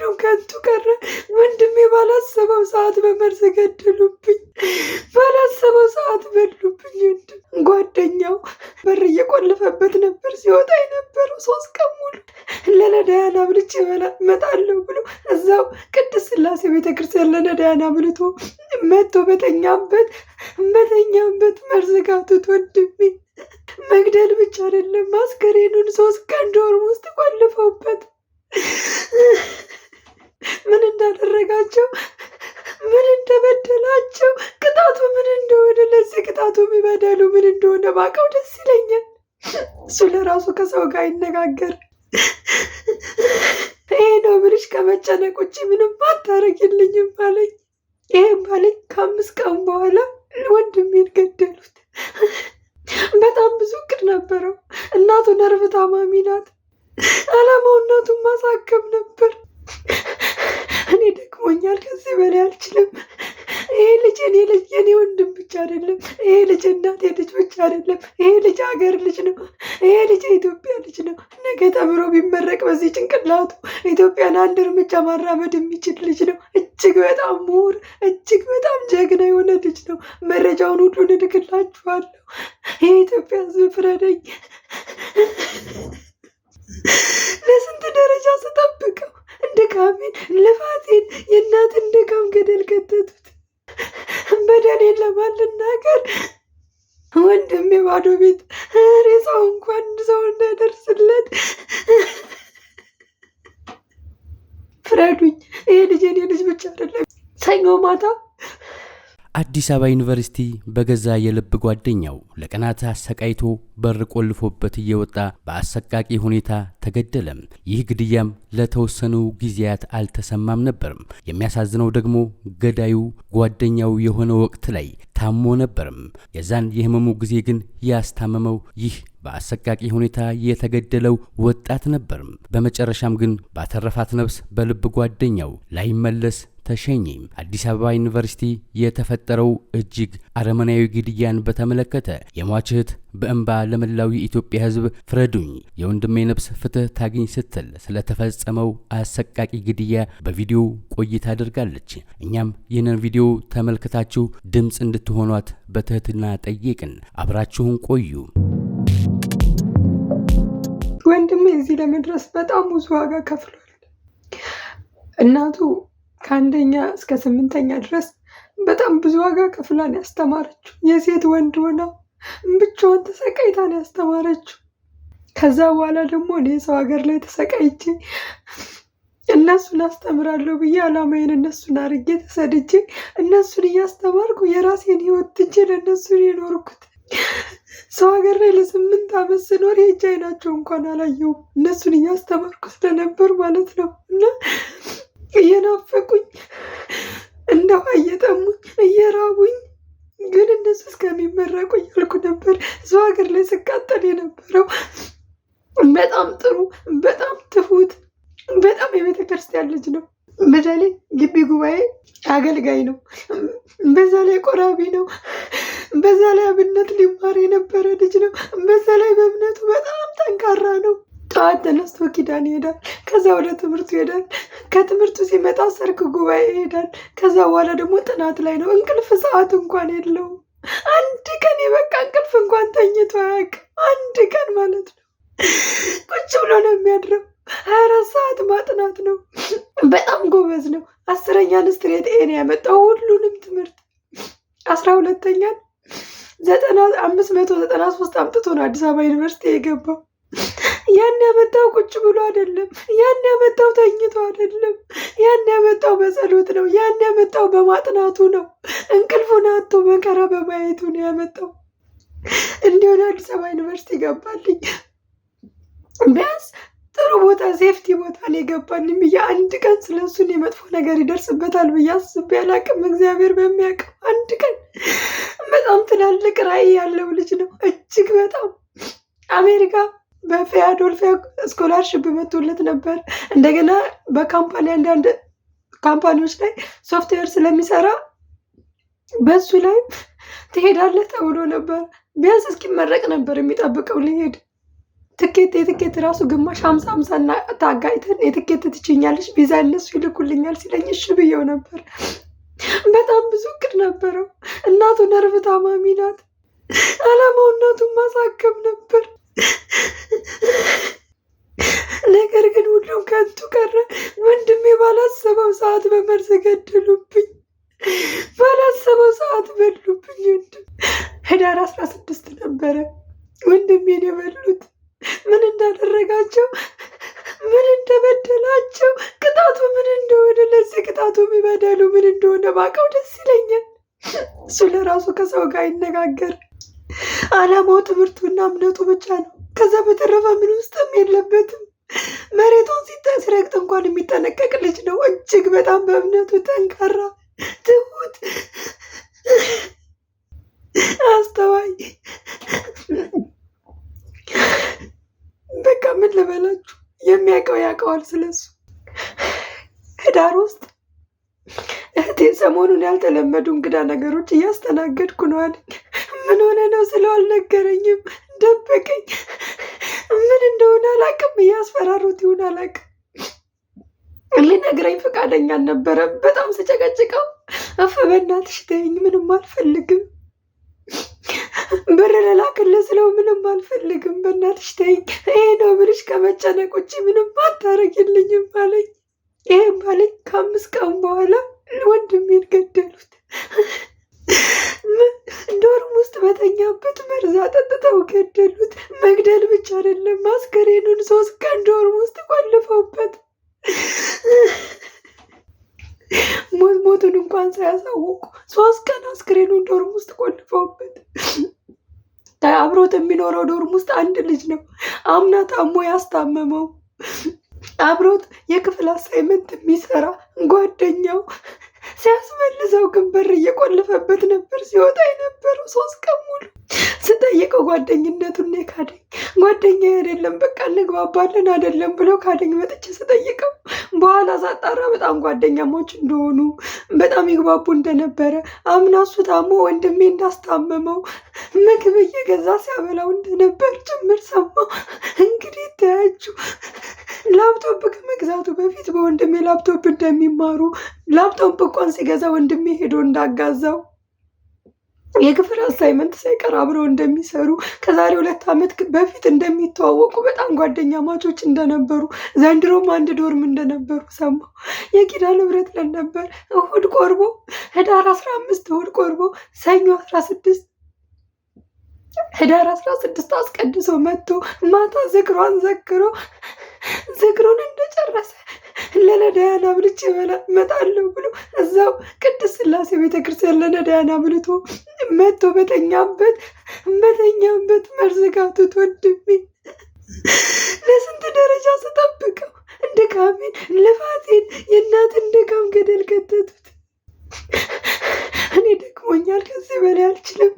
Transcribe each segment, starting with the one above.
ሁሉም ከንቱ ቀረ። ወንድሜ ባላሰበው ሰዓት በመርዝ ገደሉብኝ። ባላሰበው ሰዓት በሉብኝ። ወንድም ጓደኛው በር እየቆለፈበት ነበር ሲወጣ የነበረው 3 ቀን ሙሉ ለነዳያን አብልቼ እመጣለሁ ብሎ እዛው ቅድስት ሥላሴ ቤተክርስቲያን ለነዳያን አብልቶ መጥቶ በተኛበት መርዝ ጋቱት። ወንድሜ መግደል ብቻ አይደለም አስከሬኑን 3 ቀን ዶርም ውስጥ ቆልፈውበት ምን እንዳደረጋቸው ምን እንደበደላቸው ቅጣቱ ምን እንደሆነ ለዚህ ቅጣቱ የሚበደሉ ምን እንደሆነ ባውቀው ደስ ይለኛል። እሱ ለራሱ ከሰው ጋር ይነጋገር። ይሄ ነው ብልሽ ከመጨነቅ ውጭ ምንም አታረጊልኝም አለኝ። ይሄም ባለኝ ከ5 ቀን በኋላ ወንድሜን ገደሉት። በጣም ብዙ እቅድ ነበረው። እናቱ ነርቭ ታማሚ ናት። አላማው እናቱን ማሳከም ነበር። እኔ ደክሞኛል፣ ከዚህ በላይ አልችልም። ይሄ ልጅ የኔ ወንድም ብቻ አይደለም። ይሄ ልጅ እናቴ ልጅ ብቻ አይደለም። ይሄ ልጅ ሀገር ልጅ ነው። ይሄ ልጅ የኢትዮጵያ ልጅ ነው። ነገ ተምሮ ቢመረቅ በዚህ ጭንቅላቱ ኢትዮጵያን 1 እርምጃ ማራመድ የሚችል ልጅ ነው። እጅግ በጣም ምሁር፣ እጅግ በጣም ጀግና የሆነ ልጅ ነው። መረጃውን ሁሉ እልክላችኋለሁ። የኢትዮጵያ ሕዝብ ፍረደኝ። ለስንት ደረጃ ስጠብቀው ድካሜን፣ ልፋቴን፣ የእናትን ድካም ገደል ከተቱት። በደሌን ለማልናገር ወንድሜ ባዶ ቤት ሬሳው እንኳን ሰው እንዳይደርስለት ፍረዱኝ። ይሄ ልጅ የኔ ልጅ ብቻ አይደለም። ሰኞ ማታ አዲስ አበባ ዩኒቨርሲቲ በገዛ የልብ ጓደኛው ለቀናት አሰቃይቶ በር ቆልፎበት እየወጣ በአሰቃቂ ሁኔታ ተገደለ። ይህ ግድያም ለተወሰኑ ጊዜያት አልተሰማም ነበር። የሚያሳዝነው ደግሞ ገዳዩ ጓደኛው የሆነ ወቅት ላይ ታሞ ነበር። የዛን የህመሙ ጊዜ ግን ያስታመመው ይህ በአሰቃቂ ሁኔታ የተገደለው ወጣት ነበር። በመጨረሻም ግን ባተረፋት ነፍስ በልብ ጓደኛው ላይመለስ ተሸኘ። አዲስ አበባ ዩኒቨርሲቲ የተፈጠረው እጅግ አረመናዊ ግድያን በተመለከተ የሟች እህት በእንባ ለመላው የኢትዮጵያ ሕዝብ ፍረዱኝ፣ የወንድሜ ነፍስ ፍትህ ታግኝ ስትል ስለተፈጸመው አሰቃቂ ግድያ በቪዲዮ ቆይታ አድርጋለች። እኛም ይህንን ቪዲዮ ተመልክታችሁ ድምጽ እንድትሆኗት በትህትና ጠየቅን። አብራችሁን ቆዩ። ወንድሜ እዚህ ለመድረስ በጣም ብዙ ዋጋ ከፍሏል። እናቱ ከ1ኛ እስከ 8ኛ ድረስ በጣም ብዙ ዋጋ ከፍላን ያስተማረችው። የሴት ወንድ ሆና ብቻዋን ተሰቃይታን ያስተማረችው። ከዛ በኋላ ደግሞ እኔ ሰው ሀገር ላይ ተሰቃይቼ እነሱን አስተምራለሁ ብዬ አላማዬን እነሱን አርጌ ተሰድጄ እነሱን እያስተማርኩ የራሴን ህይወት ትቼ ለእነሱ የኖርኩት። ሰው ሀገር ላይ ለ8 ዓመት ስኖር የእጅ አይናቸው እንኳን አላየሁም። እነሱን እያስተማርኩ ስለነበር ማለት ነው። እና እየናፈቁኝ እንደ ውሃ እየጠሙኝ እየራቡኝ ግን እነሱ እስከሚመረቁ እያልኩ ነበር ሰው ሀገር ላይ ስቃጠል የነበረው። በጣም ጥሩ፣ በጣም ትሁት፣ በጣም የቤተክርስቲያን ልጅ ነው። በተለይ ግቢ ጉባኤ አገልጋይ ነው። በዛ ላይ ቆራቢ ነው። በዛ ላይ አብነት ሊማር የነበረ ልጅ ነው። በዛ ላይ በእምነቱ በጣም ጠንካራ ነው። ጠዋት ተነስቶ ኪዳን ይሄዳል። ከዛ ወደ ትምህርቱ ይሄዳል። ከትምህርቱ ሲመጣ ሰርክ ጉባኤ ይሄዳል። ከዛ በኋላ ደግሞ ጥናት ላይ ነው። እንቅልፍ ሰዓት እንኳን የለውም። 1 ቀን የበቃ እንቅልፍ እንኳን ተኝቶ አያውቅም። 1 ቀን ማለት ነው። ቁጭ ብሎ ነው የሚያድረው። 24 ሰዓት ማጥናት ነው። በጣም ጎበዝ ነው። 10ኛን ስትሬት ኤ ነው ያመጣው ሁሉንም ትምህርት። 12ኛን 593 አምጥቶ ነው አዲስ አበባ ዩኒቨርሲቲ የገባው። ያን ያመጣው ቁጭ ብሎ አይደለም። ያን ያመጣው ተኝቶ አይደለም። ያን ያመጣው በጸሎት ነው። ያን ያመጣው በማጥናቱ ነው። እንቅልፉን አጥቶ መከራ በማየቱ ነው ያመጣው። እንዲሆነ አዲስ አበባ ዩኒቨርሲቲ ገባልኝ። ቢያንስ ጥሩ ቦታ ሴፍቲ ቦታ ላይ ገባልኝ ብዬ 1 ቀን ስለሱን የመጥፎ ነገር ይደርስበታል ብዬ አስቤ አላቅም። እግዚአብሔር በሚያውቀው 1 ቀን። በጣም ትላልቅ ራዕይ ያለው ልጅ ነው። እጅግ በጣም አሜሪካ በፌያዶልፊያ ስኮላርሽፕ መጥቶለት ነበር። እንደገና በካምፓኒ አንዳንድ ካምፓኒዎች ላይ ሶፍትዌር ስለሚሰራ በሱ ላይ ትሄዳለህ ተብሎ ነበር። ቢያንስ እስኪመረቅ ነበር የሚጠብቀው ሊሄድ። የትኬት ራሱ ግማሽ 50 እና ታጋይተን የትኬት ትችኛለሽ ቪዛ እነሱ ይልኩልኛል ሲለኝ እሺ ብየው ነበር። በጣም ብዙ እቅድ ነበረው። እናቱ ነርቭ ታማሚ ናት። አላማው እናቱን ማሳከም ነበር። ነገር ግን ሁሉም ከንቱ ቀረ። ወንድሜ ባላሰበው ሰዓት በመርዝ ገደሉብኝ። ባላሰበው ሰዓት በሉብኝ። ወንድም ህዳር 16 ነበረ ወንድሜን የበሉት። ምን እንዳደረጋቸው፣ ምን እንደበደላቸው፣ ቅጣቱ ምን እንደሆነ፣ ለዚህ ቅጣቱ የሚበደሉ ምን እንደሆነ ባውቀው ደስ ይለኛል። እሱ ለራሱ ከሰው ጋር አይነጋገር። አላማው ትምህርቱና እምነቱ ብቻ ነው። ከዛ በተረፈ ምን ውስጥም የለበትም። መሬቱን ሲረግጥ እንኳን የሚጠነቀቅ ልጅ ነው። እጅግ በጣም በእምነቱ ጠንካራ፣ ትሁት፣ አስተዋይ። በቃ ምን ልበላችሁ፣ የሚያውቀው ያውቀዋል ስለሱ። ህዳር ውስጥ እህቴ ሰሞኑን ያልተለመዱ እንግዳ ነገሮች እያስተናገድኩ ነው አለኝ። ምን ሆነ ነው ስለው አልነገረኝም፣ ደበቀኝ። ምን እንደሆነ አላውቅም። እያስፈራሩት ይሁን አላውቅም። ሊነግረኝ ፈቃደኛ አልነበረም። በጣም ስጨቀጭቀው እፍ በእናትሽ ተይኝ፣ ምንም አልፈልግም። ብር ልላክልህ ስለው ምንም አልፈልግም፣ በእናትሽ ተይኝ። ይሄ ነው ብልሽ ከመጨነቅ ውጭ ምንም አታረጊልኝም አለኝ። ይህም አለኝ ከ5 ቀን በኋላ ወንድሜን ገደሉት። ዶርም ውስጥ በተኛበት መርዝ አጠጥተው ገደሉት። መግደል ብቻ አይደለም፣ አስከሬኑን 3 ቀን ዶርም ውስጥ ቆልፈውበት ሞቱን እንኳን ሳያሳውቁ 3 ቀን አስከሬኑን ዶርም ውስጥ ቆልፈውበት። አብሮት የሚኖረው ዶርም ውስጥ አንድ ልጅ ነው አምና ታሞ ያስታመመው። አብሮት የክፍል አሳይመንት የሚሰራ ጓደኛው ሲያስመልሰው ግን በር እየቆለፈበት ነበር ሲወጣ የነበረው 3 ቀን ሙሉ። ስጠይቀው ጓደኝነቱን ነው ካደኝ። ጓደኛ አይደለም በቃ እንግባባለን አይደለም ብሎ ካደኝ። መጥቼ ስጠይቀው በኋላ ሳጣራ በጣም ጓደኛሞች እንደሆኑ፣ በጣም ይግባቡ እንደነበረ፣ አምና እሱ ታሞ ወንድሜ እንዳስታመመው ምግብ እየገዛ ሲያበላው እንደነበር ጭምር ሰማሁ። እንግዲህ ተያችሁ ላፕቶፕ ከመግዛቱ በፊት በወንድሜ ላፕቶፕ እንደሚማሩ፣ ላፕቶፕ እንኳን ሲገዛ ወንድሜ ሄዶ እንዳጋዛው፣ የክፍል አሳይመንት ሳይቀር አብረው እንደሚሰሩ፣ ከዛሬ 2 ዓመት በፊት እንደሚተዋወቁ፣ በጣም ጓደኛ ማቾች እንደነበሩ፣ ዘንድሮም አንድ ዶርም እንደነበሩ ሰማሁ። የኪዳነ ምሕረት ዕለት ነበር። እሑድ ቆርቦ ህዳር 15 እሑድ ቆርቦ ሰኞ 16 ህዳር 16 አስቀድሶ መጥቶ ማታ ዝክሯን ዝክሩን እንደጨረሰ ለነዳያን አብልቼ እመጣለሁ ብሎ እዛው ቅድስት ሥላሴ ቤተክርስቲያን ለነዳያን አብልቶ መጥቶ በተኛበት መርዝ ጋቱት። ወንድሜ ለስንት ደረጃ ስጠብቀው ድካሜን፣ ልፋቴን፣ የእናትን ድካም ገደል ከተቱት። እኔ ደክሞኛል፣ ከዚህ በላይ አልችልም።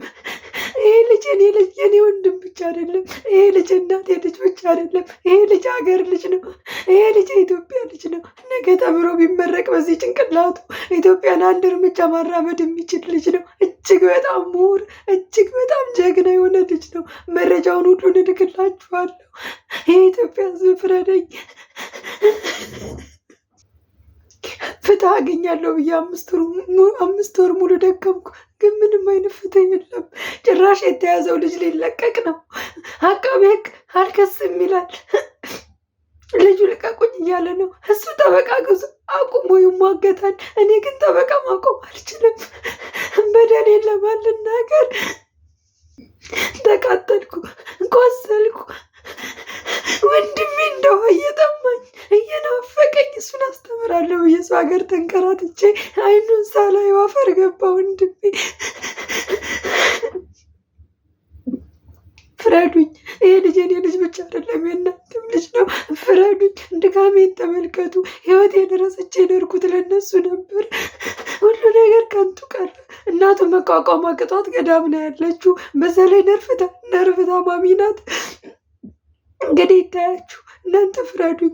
ይሄ ልጅ የኔ ወንድም ብቻ አይደለም። ይሄ ልጅ እናቴ ልጅ ብቻ አይደለም። ይሄ ልጅ ሀገር ልጅ ነው። ይሄ ልጅ የኢትዮጵያ ልጅ ነው። ነገ ተምሮ ቢመረቅ በዚህ ጭንቅላቱ ኢትዮጵያን አንድ እርምጃ ማራመድ የሚችል ልጅ ነው። እጅግ በጣም ምሁር፣ እጅግ በጣም ጀግና የሆነ ልጅ ነው። መረጃውን ሁሉን እልክላችኋለሁ። የኢትዮጵያ ሕዝብ ፍረደኝ። ፍትህ አገኛለሁ ብዬ 5 ወር ሙሉ ደከምኩ፣ ግን ምንም አይነት ፍትህ የለም። ጭራሽ የተያዘው ልጅ ሊለቀቅ ነው። አቃቤ ሕግ አልከስም ይላል። ልጁ ልቀቁኝ እያለ ነው። እሱ ጠበቃ ግዙ አቁሞ ይሟገታል። እኔ ግን ጠበቃ ማቆም አልችልም። በደሌን ለማልናገር ተቃጠልኩ፣ ቆሰልኩ። ወንድሜ እንደው እየጠማኝ እየናፈቀኝ እሱን አስተምራለሁ ብዬ ሰው ሀገር ተንከራትቼ አይኑን ሳላየው አፈር ገባ ወንድሜ። ፍረዱኝ። ይሄ ልጅ የኔ ልጅ ብቻ አይደለም የእናንተም ልጅ ነው። ፍረዱኝ። ድካሜን ተመልከቱ። ህይወቴን ረስቼ የኖርኩት ለእነሱ ነበር። ሁሉ ነገር ከንቱ ቀረ። እናቱ መቋቋም አቅቷት ገዳም ነው ያለችው። በዛ ላይ ነርቭ ታማሚ ናት። እንግዲህ ይታያችሁ፣ እናንተ ፍረዱኝ።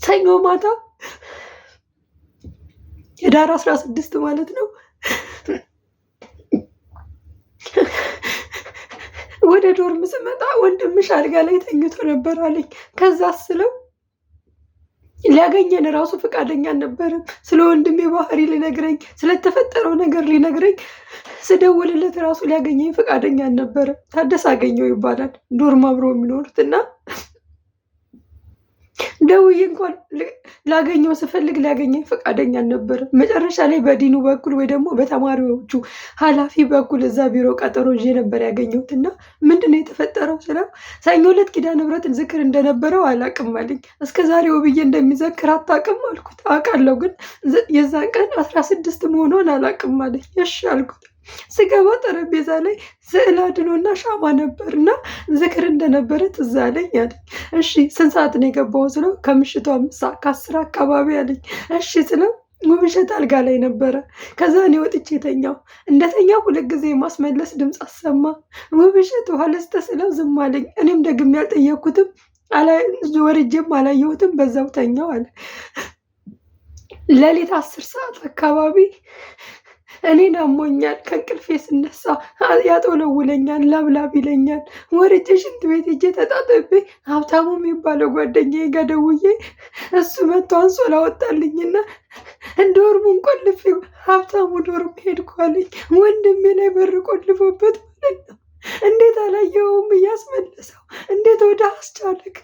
ሰኞ ማታ ህዳር 16 ማለት ነው ወደ ወደ ዶርም ስመጣ ወንድምሽ አልጋ ላይ ተኝቶ ነበር አለኝ። ከዛ ስለው ሊያገኘን ራሱ ፈቃደኛ አልነበረም። ስለ ወንድሜ ባህሪ ሊነግረኝ፣ ስለተፈጠረው ነገር ሊነግረኝ ስደውልለት ራሱ ሊያገኘኝ ፈቃደኛ አልነበረም። ታደሰ አገኘው ይባላል ዶርም አብሮ የሚኖሩት እና ደውዬ እንኳን ላገኘው ስፈልግ ሊያገኘኝ ፈቃደኛ አልነበረም። መጨረሻ ላይ በዲኑ በኩል ወይ ደግሞ በተማሪዎቹ ኃላፊ በኩል እዛ ቢሮ ቀጠሮ ይዤ ነበር ያገኘሁት እና ምንድነው የተፈጠረው ስለው ሰኞ ዕለት ኪዳነ ምሕረትን ዝክር እንደነበረው አላቅም አለኝ። እስከ ዛሬ ውብዬ እንደሚዘክር አታውቅም አልኩት። አውቃለሁ ግን የዛን ቀን 16 መሆኗን አላቅም አለኝ። እሺ አልኩት። ስገባ ጠረጴዛ ላይ ስዕል አድኖና ሻማ ነበር እና ዝክር እንደነበረ ትዝ አለኝ አለኝ። እሺ ስንት ሰዓት ነው የገባው ስለው ከምሽቱ 5 ሰዓት ከ10 አካባቢ አለኝ። እሺ ስለው ውብሸት አልጋ ላይ ነበረ። ከዛ እኔ ወጥቼ ተኛው። እንደተኛው 2 ጊዜ የማስመለስ ድምፅ አሰማ። ውብሸት ውሃ ልስጥህ ስለው ዝም አለኝ። እኔም ደግሜ ያልጠየኩትም ወርጄም አላየሁትም፣ በዛው ተኛው አለ። ሌሊት 10 ሰዓት አካባቢ እኔን አሞኛል። ከእንቅልፌ ስነሳ ያጦለውለኛል፣ ላብላብ ይለኛል። ወርጄ ሽንት ቤት ሄጄ ተጣጥቤ ሀብታሙ የሚባለው ጓደኛዬ ጋ ደውዬ እሱ መጥቶ አንሶላ አወጣልኝና ዶርሙን ቆልፌ ሀብታሙ ዶርም ሄድኩ አለኝ። ወንድሜ ላይ በር ቆልፎበት ማለት ነው። እንዴት አላየኸውም እያስመለሰው እንዴት ወደ አስቻለክ?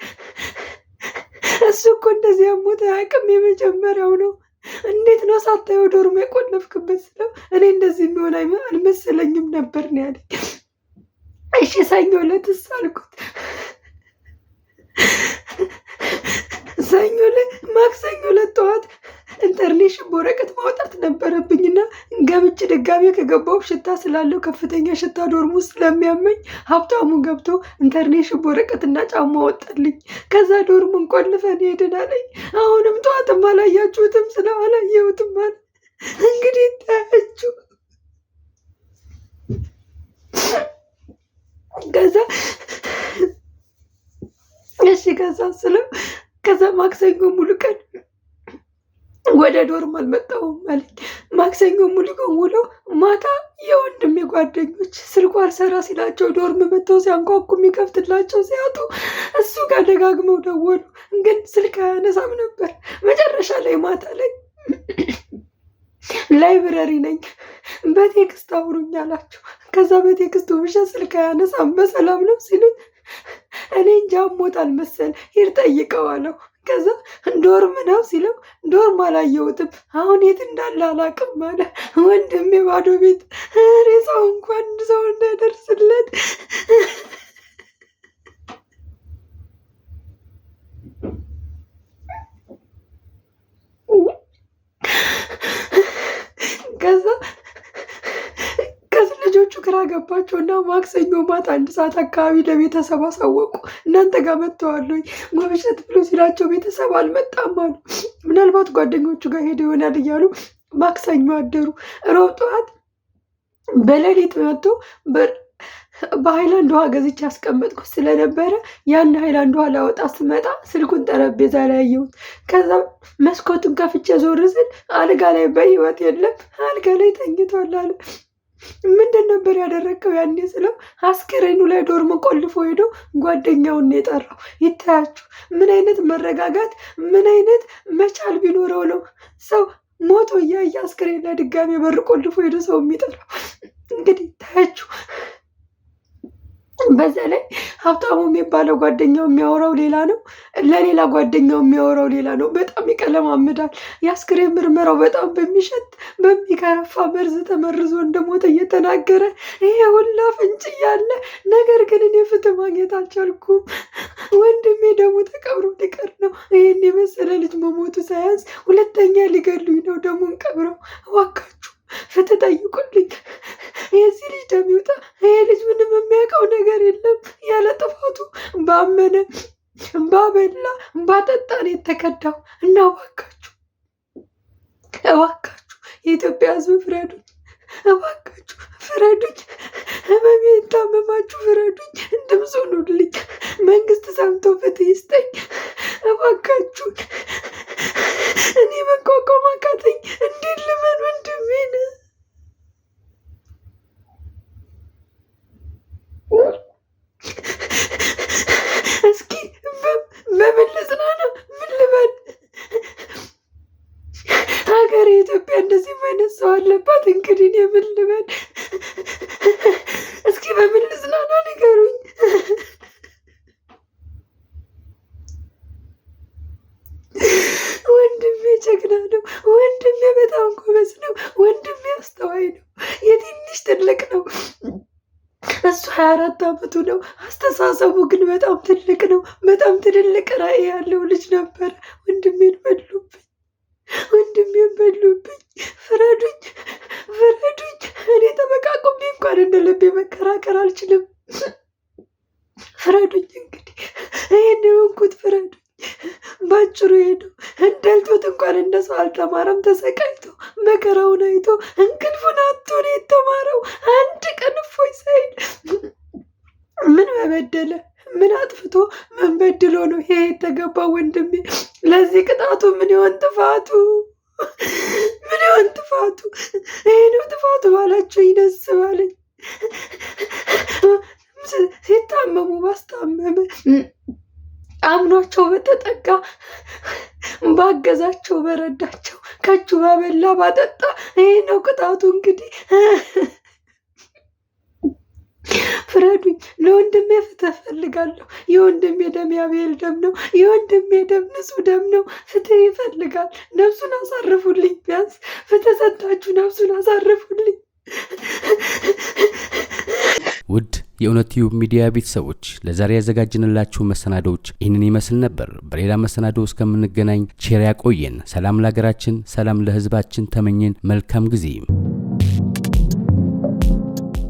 እሱ እኮ እንደዚህ አሞት አያውቅም፣ የመጀመሪያው ነው። እንዴት ነው ሳታየው ዶርም የቆለፍክበት ስለው እኔ እንደዚህ የሚሆን አልመሰለኝም ነበር ነው ያለኝ። እሺ ሰኞ ዕለትስ አልኩት። ሰኞ ዕለት ማክሰኞ ዕለት ጠዋት ኢንተርኔሽን በወረቀት ማውጣት ነበረብኝና ገብቼ ድጋሜ ከገባው ሽታ ስላለው ከፍተኛ ሽታ ዶርሙ ስለሚያመኝ ሀብታሙ ገብቶ ኢንተርኔሽን በወረቀትና ጫማ ወጣልኝ። ከዛ ዶርሙን ቆልፈን ሄድን አለኝ። አሁንም ጠዋትም አላያችሁትም ስለው አላየሁትም አለ። እንግዲህ ታያችሁ። ከዛ እሺ ከዛ ስለው ከዛ ማክሰኞ ሙሉ ቀን ወደ ዶርም አልመጣሁም አለኝ። ማክሰኞ ሙሉ ቀን ውለው ማታ የወንድሜ ጓደኞች ስልኩ አልሰራ ሲላቸው ዶርም መጥተው ሲያንኳኩ የሚከፍትላቸው ሲያጡ እሱ ጋር ደጋግመው ደወሉ፣ ግን ስልክ አያነሳም ነበር። መጨረሻ ላይ ማታ ላይ ላይብረሪ ነኝ በቴክስት አውሩኝ አላቸው። ከዛ በቴክስቱ ብቻ ስልክ አያነሳም በሰላም ነው ሲሉት እኔ እንጃ አሞታል መሰል ሂድ ጠይቀው አለው። ከዛ ዶርም ነው ሲለው ዶርም አላየሁትም፣ አሁን የት እንዳለ አላውቅም አለ። ወንድሜ ባዶ ቤት ሬሳው እንኳን ሰው እንዳይደርስለት ከዛ ልጆቹ ግራ ገባቸው እና ማክሰኞ ማታ 1 ሰዓት አካባቢ ለቤተሰብ አሳወቁ። እናንተ ጋር መጥተዋለሁ ውብሸት ብሎ ሲላቸው ቤተሰብ አልመጣም አሉ። ምናልባት ጓደኞቹ ጋር ሄደ ይሆናል እያሉ ማክሰኞ አደሩ። ሮብ ጠዋት በሌሊት መጥቶ በሃይላንድ ውሃ ገዝቼ ያስቀመጥኩት ስለነበረ ያን ሃይላንድ ውሃ ላወጣ ስመጣ ስልኩን ጠረጴዛ ላይ አየሁት። ከዛ መስኮቱን ከፍቼ ዞር ስል አልጋ ላይ በህይወት የለም፣ አልጋ ላይ ተኝቷል አለ። ምንድን ነበር ያደረግከው ያኔ ስለው አስክሬኑ ላይ ዶርም ቆልፎ ሄዶ ጓደኛውን የጠራው። ይታያችሁ ምን አይነት መረጋጋት ምን አይነት መቻል ቢኖረው ነው ሰው ሞቶ እያየ አስክሬን ላይ ድጋሜ በር ቆልፎ ሄዶ ሰው የሚጠራው? እንግዲህ ይታያችሁ። በዛ ላይ ሀብታሙ የሚባለው ጓደኛው የሚያወራው ሌላ ነው፣ ለሌላ ጓደኛው የሚያወራው ሌላ ነው። በጣም ይቀለማምዳል። የአስክሬን ምርመራው በጣም በሚሸት በሚከረፋ መርዝ ተመርዞ እንደሞተ እየተናገረ ይሄ ሁላ ፍንጭ እያለ ነገር ግን እኔ ፍትህ ማግኘት አልቻልኩም። ወንድሜ ደግሞ ተቀብሮ ሊቀር ነው። ይህን የመሰለ ልጅ መሞቱ ሳያንስ ሁለተኛ ሊገሉኝ ነው። ደሙን ቀብረው እባካችሁ ፍትህ ጠይቁልኝ። የዚህ ልጅ ደም ይውጣ። ይሄ ልጅ ምንም የሚያውቀው ነገር የለም። ያለ ጥፋቱ ባመነ ባበላ ባጠጣን የተከዳው እና እባካችሁ የኢትዮጵያ ሕዝብ ፍረዱኝ፣ እባካችሁ ፍረዱኝ። ህመሜን ታመማችሁ ፍረዱኝ፣ ድምፅ ሁኑልኝ። መንግስት ሰምቶ ፍትህ ይስጠኝ እባካችሁ። እኔ መቋቋም አቃተኝ። እንዴት ልመን ወንድሜን? ኢትዮጵያ እንደዚህ አይነት ሰው አለባት። እንግዲህ እኔ ምን ልበል? እስኪ በምን ልጽናና ንገሩኝ። ወንድሜ ጀግና ነው። ወንድሜ በጣም ጎበዝ ነው። ወንድሜ አስተዋይ ነው። የትንሽ ትልቅ ነው። እሱ 24 ዓመቱ ነው። አስተሳሰቡ ግን በጣም ትልቅ ነው። በጣም ትልልቅ ራዕይ ያለው ልጅ ነበረ። ወንድሜን በሉብኝ። ወንድሜን በሉብኝ። ፍረዱኝ፣ ፍረዱኝ። እኔ ጠበቃ እንኳን እንደ ልቤ መከራከር አልችልም። ፍረዱኝ። እንግዲህ ይህን የሆንኩት ፍረዱኝ። ባጭሩ ሄደው እንደልቶት እንኳን እንደ ሰው አልተማረም። ተሰቃይቶ መከራውን አይቶ እንቅልፉን አጥቶ ነው የተማረው። አንድ ቀን እፎይ ሳይል ምን በበደለ ምን አጥፍቶ ምን በድሎ ነው ይሄ የተገባው? ወንድሜ ለዚህ ቅጣቱ ምን ይሆን ጥፋቱ? ምን ይሆን ጥፋቱ? ይሄ ነው ጥፋቱ ባላቸው ይነስባለኝ። ሲታመሙ ባስታመመ አምኗቸው በተጠጋ ባገዛቸው በረዳቸው ከእጁ ባበላ ባጠጣ ይሄ ነው ቅጣቱ። እንግዲህ ፍረዱኝ። ለወንድሜ ፍትህ እፈልጋለሁ። የወንድሜ ደም የአቤል ደም ነው። የወንድሜ ደም ንጹህ ደም ነው። ፍትህ ይፈልጋል። ነፍሱን አሳርፉልኝ። ቢያንስ ፍትህ ሰጣችሁ ነፍሱን አሳርፉልኝ። ውድ የእውነት ቲዩብ ሚዲያ ቤተሰቦች ለዛሬ ያዘጋጅንላችሁ መሰናዶዎች ይህንን ይመስል ነበር። በሌላ መሰናዶ እስከምንገናኝ ቸር ያቆየን። ሰላም ለሀገራችን፣ ሰላም ለሕዝባችን ተመኘን። መልካም ጊዜ